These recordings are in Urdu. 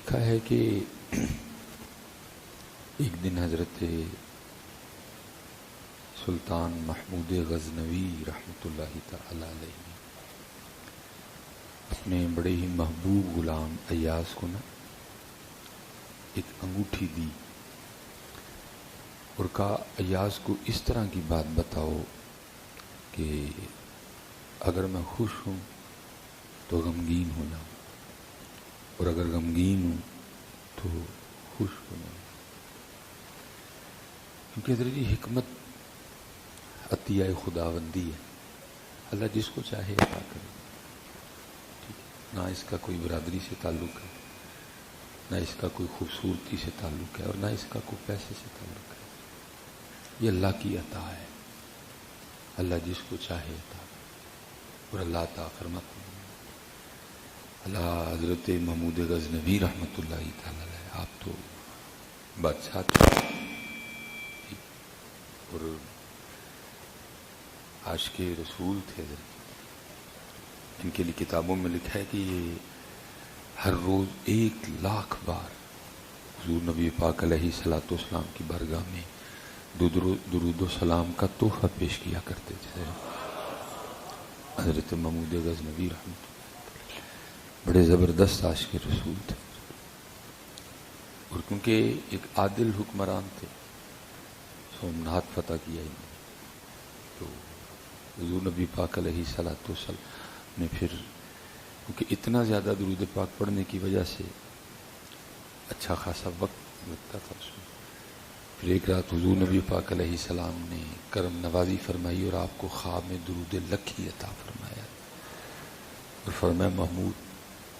لکھا ہے کہ ایک دن حضرت سلطان محمود غزنوی رحمۃ اللہ تعالی علیہ نے اپنے بڑے ہی محبوب غلام ایاز کو نا ایک انگوٹھی دی اور کہا ایاز کو اس طرح کی بات بتاؤ کہ اگر میں خوش ہوں تو غمگین ہو جاؤں اور اگر غمگین ہوں تو خوش ہو جاؤں. کیونکہ حضرت جی حکمت عطیہ خداوندی ہے، اللہ جس کو چاہے عطا کرے. ٹھیک ہے، نہ اس کا کوئی برادری سے تعلق ہے، نہ اس کا کوئی خوبصورتی سے تعلق ہے، اور نہ اس کا کوئی پیسے سے تعلق ہے. یہ اللہ کی عطا ہے، اللہ جس کو چاہے عطا کرے. اور اللہ عطا فرماتا ہے. اللہ حضرت محمود غزنوی رحمۃ اللہ تعالی علیہ، آپ تو بادشاہ تھے اور عاشق رسول تھے. ان کے لیے کتابوں میں لکھا ہے کہ یہ ہر روز 1,00,000 بار حضور نبی پاک علیہ الصلوۃ والسلام کی بارگاہ میں درود و سلام کا تحفہ پیش کیا کرتے تھے. حضرت محمود غزنوی رحمۃ اللہ بڑے زبردست عاشق رسول تھے، اور کیونکہ ایک عادل حکمران تھے، سومنات فتح کیا انہوں نے، تو حضور نبی پاک علیہ الصلوۃ والسلام نے پھر کیونکہ اتنا زیادہ درود پاک پڑھنے کی وجہ سے اچھا خاصا وقت لگتا تھا اس میں. پھر ایک رات حضور نبی پاک علیہ السلام نے کرم نوازی فرمائی اور آپ کو خواب میں درود لکھی عطا فرمایا اور فرمایا محمود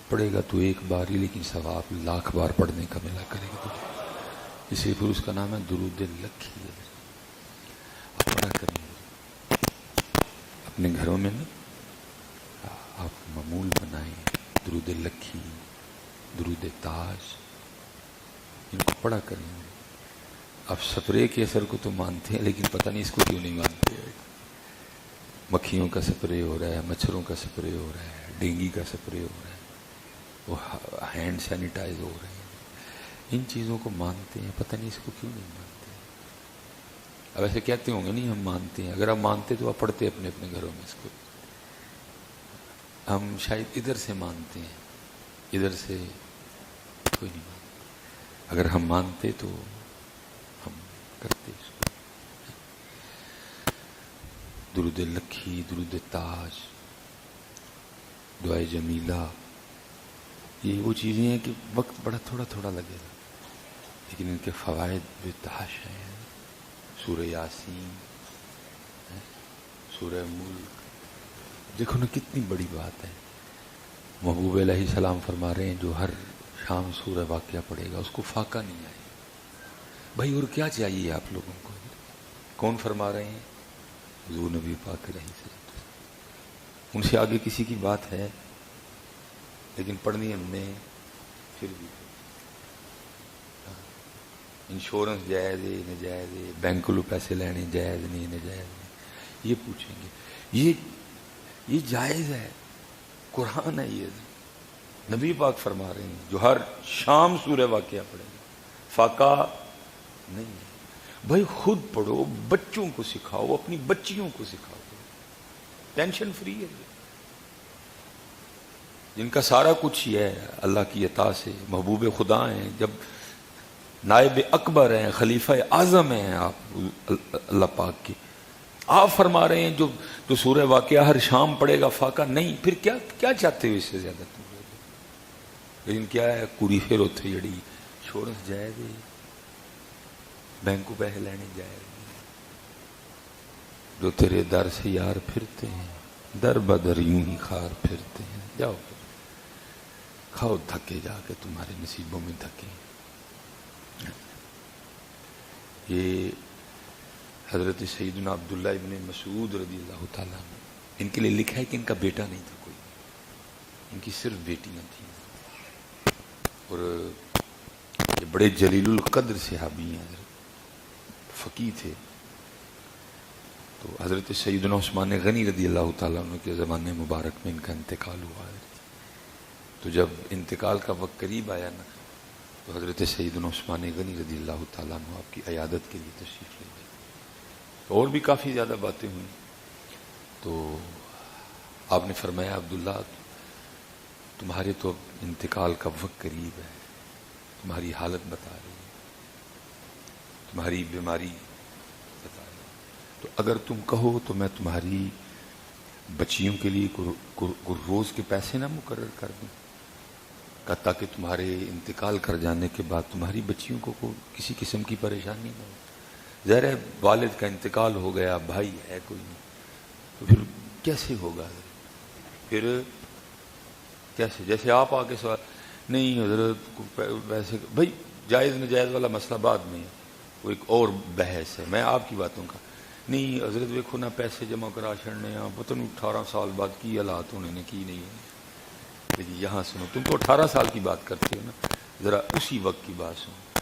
پڑھے گا تو ایک بار ہی لیکن ثواب 1,00,000 بار پڑھنے کا ملا کرے گا تجھے. اسی پھر اس کا نام ہے درود لکھی. آپ پڑھا کریں اپنے گھروں میں نا، آپ معمول بنائیں درود لکھی، درود تاج، ان کو پڑھا کریں. آپ سپرے کے اثر کو تو مانتے ہیں لیکن پتہ نہیں اس کو کیوں نہیں مانتے. مکھیوں کا سپرے ہو رہا ہے، مچھروں کا سپرے ہو رہا ہے، ڈینگی کا سپرے ہو رہا ہے، وہ ہینڈ سینیٹائز ہو رہے ہیں، ان چیزوں کو مانتے ہیں، پتہ نہیں اس کو کیوں نہیں مانتے. اب ایسے کہتے ہوں گے نہیں ہم مانتے ہیں، اگر آپ مانتے تو آپ پڑھتے اپنے اپنے گھروں میں اس کو. ہم شاید ادھر سے مانتے ہیں، ادھر سے کوئی نہیں مانتا. اگر ہم مانتے تو ہم کرتے اس کو. درود لکھی، درود تاج، دعائے جمیلہ، یہ وہ چیزیں ہیں کہ وقت بڑا تھوڑا تھوڑا لگے گا لیکن ان کے فوائد بے تحاشا ہیں. سورہ یاسین، سورہ ملک، دیکھو نا کتنی بڑی بات ہے. محبوب علیہ السلام فرما رہے ہیں جو ہر شام سورہ واقعہ پڑھے گا اس کو فاقہ نہیں آئے. بھائی اور کیا چاہیے آپ لوگوں کو؟ کون فرما رہے ہیں؟ حضور نبی پاک علیہ السلام. ان سے آگے کسی کی بات ہے لیکن پڑھنی ہم نے پھر بھی. انشورنس جائز ہے نجائز ہے، بینک کو پیسے لینے جائز نہیں نجائز نہیں، یہ پوچھیں گے. یہ جائز ہے، قرآن ہے. یہ نبی پاک فرما رہے ہیں جو ہر شام سورہ واقعہ پڑھے گا فاقہ نہیں ہے. بھائی خود پڑھو، بچوں کو سکھاؤ، اپنی بچیوں کو سکھاؤ. ٹینشن فری ہے. جن کا سارا کچھ یہ ہے اللہ کی عطا سے، محبوب خدا ہیں، جب نائب اکبر ہیں، خلیفہ اعظم ہیں آپ اللہ پاک کے، آپ فرما رہے ہیں جو سورہ واقعہ ہر شام پڑھے گا فاقہ نہیں. پھر کیا چاہتے ہو اس سے زیادہ تم لوگ؟ لیکن کیا ہے کوری پھر ہوتے جڑی انشورنس جائز ہے، بینک کو پیسے لینے جائز. جو تیرے در سے یار پھرتے ہیں در بدر یوں ہی خار پھرتے ہیں. جاؤ کھاؤ دھکے جا کے، تمہارے نصیبوں میں دھکے. یہ حضرت سیدنا عبداللہ ابن مسعود رضی اللہ تعالیٰ عنہ، ان کے لیے لکھا ہے کہ ان کا بیٹا نہیں تھا کوئی، ان کی صرف بیٹیاں تھیں. اور یہ بڑے جلیل القدر صحابی ہیں، حضرت فقیہ تھے. تو حضرت سیدنا عثمان غنی رضی اللہ تعالیٰ عنہ کے زمانے مبارک میں ان کا انتقال ہوا ہے. تو جب انتقال کا وقت قریب آیا نا تو حضرت سیدنا عثمان غنی رضی اللہ تعالیٰ عنہ آپ کی عیادت کے لیے تشریف لے گئے. اور بھی کافی زیادہ باتیں ہوئیں. تو آپ نے فرمایا عبداللہ تمہارے تو انتقال کا وقت قریب ہے، تمہاری حالت بتا رہی ہے، تمہاری بیماری بتا رہی ہے، تو اگر تم کہو تو میں تمہاری بچیوں کے لیے کوئی روز کے پیسے نہ مقرر کر دوں، تاکہ تمہارے انتقال کر جانے کے بعد تمہاری بچیوں کو کسی قسم کی پریشانی نہ ہو. ظاہر ہے والد کا انتقال ہو گیا، بھائی ہے کوئی نہیں، تو پھر کیسے ہوگا؟ پھر کیسے؟ جیسے آپ آگے سوال نہیں حضرت ویسے بھائی جائز نجائز والا مسئلہ بعد میں وہ ایک اور بحث ہے. میں آپ کی باتوں کا نہیں حضرت دیکھو نہ پیسے جمع کرا چھڑنے پتہ نہیں 18 سال بعد کی حالات ہونے نے کی نہیں ہے. لیکن یہاں سنو، تم تو 18 سال کی بات کرتے ہو نا، ذرا اسی وقت کی بات سنو.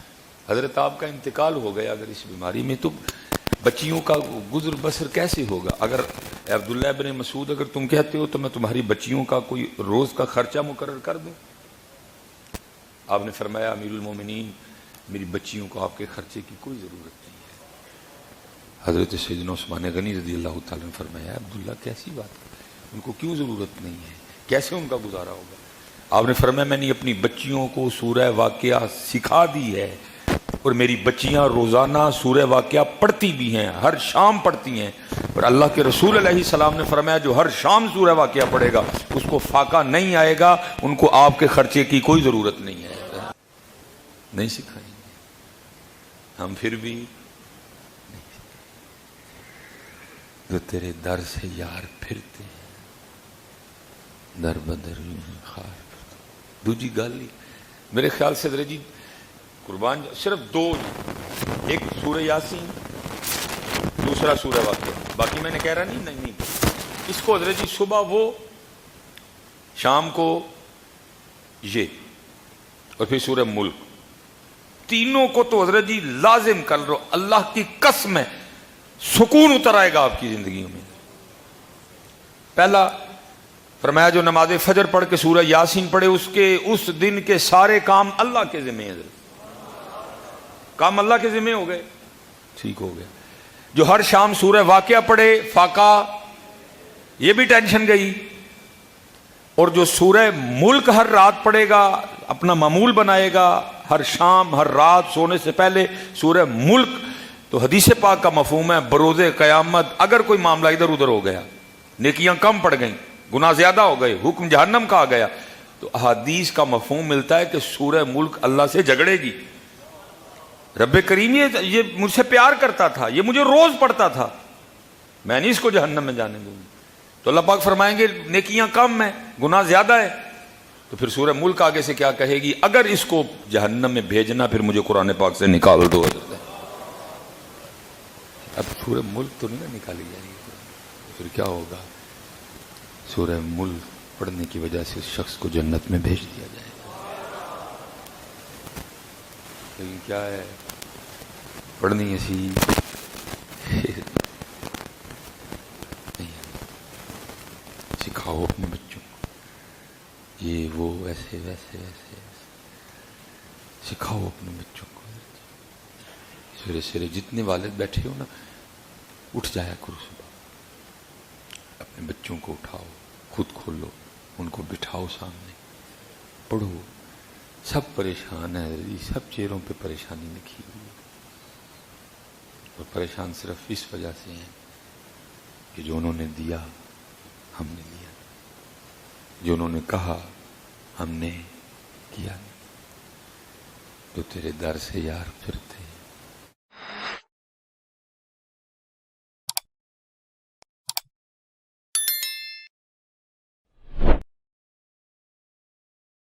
حضرت آپ کا انتقال ہو گیا اگر اس بیماری میں، تو بچیوں کا گزر بسر کیسے ہوگا؟ اگر عبداللہ ابن مسعود اگر تم کہتے ہو تو میں تمہاری بچیوں کا کوئی روز کا خرچہ مقرر کر دوں. آپ نے فرمایا امیر المومنین میری بچیوں کو آپ کے خرچے کی کوئی ضرورت نہیں ہے. حضرت سیدنا عثمان غنی رضی اللہ تعالیٰ نے فرمایا عبداللہ کیسی بات ہے، ان کو کیوں ضرورت نہیں ہے، کیسے ان کا گزارا ہوگا؟ آپ نے فرمایا میں نے اپنی بچیوں کو سورہ واقعہ سکھا دی ہے، اور میری بچیاں روزانہ سورہ واقعہ پڑھتی بھی ہیں، ہر شام پڑھتی ہیں. اور اللہ کے رسول علیہ السلام نے فرمایا جو ہر شام سورہ واقعہ پڑھے گا اس کو فاقہ نہیں آئے گا، ان کو آپ کے خرچے کی کوئی ضرورت نہیں ہے. نہیں سکھائیں گے ہم، پھر بھی جو تیرے در سے یار پھرتے ہیں در بدر خار. دوجی گل ہی میرے خیال سے حضرت جی قربان صرف دو، ایک سورہ یاسین دوسرا سورہ واقعہ، باقی میں نے کہہ رہا نہیں اس کو حضرت جی صبح وہ شام کو یہ اور پھر سورہ ملک، تینوں کو تو حضرت جی لازم کر لو. اللہ کی قسم ہے سکون اتر آئے گا آپ کی زندگیوں میں. پہلا فرمایا جو نماز فجر پڑھ کے سورہ یاسین پڑھے اس دن کے سارے کام اللہ کے ذمہ ہیں، کام اللہ کے ذمہ ہو گئے، ٹھیک ہو گیا. جو ہر شام سورہ واقعہ پڑھے فاقہ، یہ بھی ٹینشن گئی. اور جو سورہ ملک ہر رات پڑھے گا، اپنا معمول بنائے گا ہر شام ہر رات سونے سے پہلے سورہ ملک، تو حدیث پاک کا مفہوم ہے بروز قیامت اگر کوئی معاملہ ادھر ادھر ہو گیا، نیکیاں کم پڑ گئیں، گناہ زیادہ ہو گئے، حکم جہنم کا آ گیا، تو احادیث کا مفہوم ملتا ہے کہ سورہ ملک اللہ سے جھگڑے گی. رب کریم یہ مجھ سے پیار کرتا تھا، یہ مجھے روز پڑھتا تھا، میں نہیں اس کو جہنم میں جانے دوں گی. تو اللہ پاک فرمائیں گے نیکیاں کم ہیں، گناہ زیادہ ہے. تو پھر سورہ ملک آگے سے کیا کہے گی؟ اگر اس کو جہنم میں بھیجنا پھر مجھے قرآن پاک سے نکال دو. اب سورہ ملک تو نہیں نکالی جائے گی، پھر کیا ہوگا؟ سورہ ملک پڑھنے کی وجہ سے اس شخص کو جنت میں بھیج دیا جائے گا. لیکن کیا ہے پڑھنی ایسی نہیں. سکھاؤ اپنے بچوں کو یہ وہ ایسے ویسے ایسے سکھاؤ اپنے بچوں کو. سویرے سویرے جتنے والد بیٹھے ہو نا، اٹھ جایا کرو صبح، اپنے بچوں کو اٹھاؤ، خود کھولو، ان کو بٹھاؤ سامنے، پڑھو. سب پریشان ہیں، سب چہروں پہ پریشانی لکھی ہوئی ہے، اور پریشان صرف اس وجہ سے ہیں کہ جو انہوں نے دیا ہم نے لیا، جو انہوں نے کہا ہم نے کیا نہیں. جو تیرے در سے یار پھرتے